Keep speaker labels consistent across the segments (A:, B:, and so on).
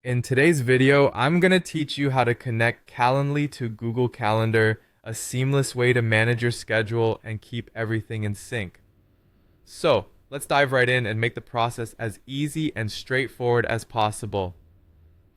A: In today's video, I'm going to teach you how to connect Calendly to Google Calendar, a seamless way to manage your schedule and keep everything in sync. So, let's dive right in and make the process as easy and straightforward as possible.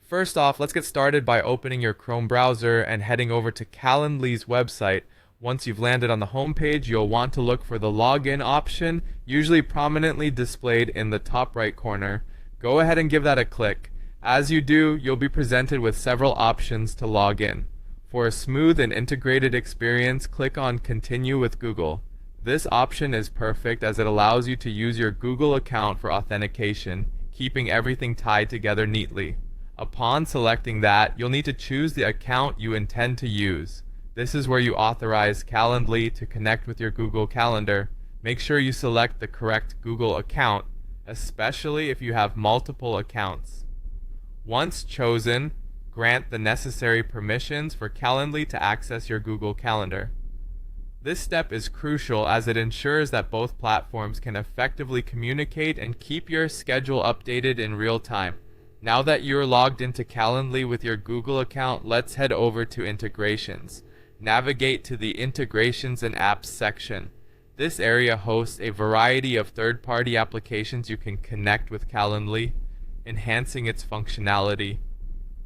A: First off, let's get started by opening your Chrome browser and heading over to Calendly's website. Once you've landed on the home page, you'll want to look for the login option, usually prominently displayed in the top right corner. Go ahead and give that a click. As you do, you'll be presented with several options to log in. For a smooth and integrated experience, click on Continue with Google. This option is perfect as it allows you to use your Google account for authentication, keeping everything tied together neatly. Upon selecting that, you'll need to choose the account you intend to use. This is where you authorize Calendly to connect with your Google Calendar. Make sure you select the correct Google account, especially if you have multiple accounts. Once chosen, grant the necessary permissions for Calendly to access your Google Calendar. This step is crucial as it ensures that both platforms can effectively communicate and keep your schedule updated in real time. Now that you're logged into Calendly with your Google account, let's head over to Integrations. Navigate to the Integrations and Apps section. This area hosts a variety of third-party applications you can connect with Calendly, enhancing its functionality.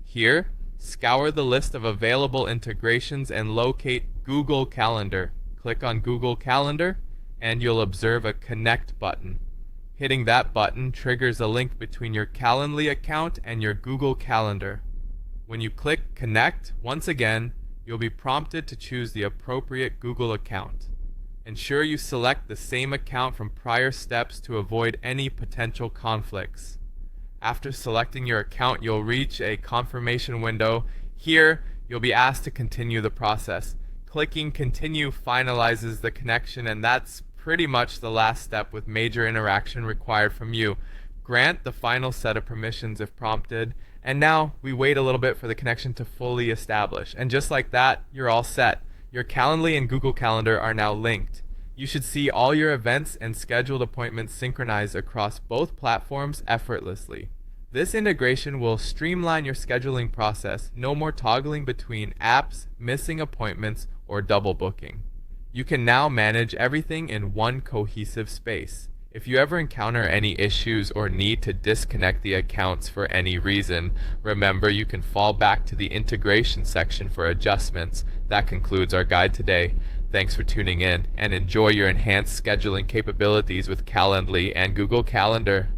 A: Here, scour the list of available integrations and locate Google Calendar. Click on Google Calendar and you'll observe a Connect button. Hitting that button triggers a link between your Calendly account and your Google Calendar. When you click Connect, once again, you'll be prompted to choose the appropriate Google account. Ensure you select the same account from prior steps to avoid any potential conflicts. After selecting your account, you'll reach a confirmation window. Here, you'll be asked to continue the process. Clicking Continue finalizes the connection, and that's pretty much the last step with major interaction required from you. Grant the final set of permissions if prompted, and now we wait a little bit for the connection to fully establish. And just like that, you're all set. Your Calendly and Google Calendar are now linked. You should see all your events and scheduled appointments synchronized across both platforms effortlessly. This integration will streamline your scheduling process. No more toggling between apps, missing appointments, or double booking. You can now manage everything in one cohesive space. If you ever encounter any issues or need to disconnect the accounts for any reason, remember you can fall back to the integration section for adjustments. That concludes our guide today. Thanks for tuning in and enjoy your enhanced scheduling capabilities with Calendly and Google Calendar.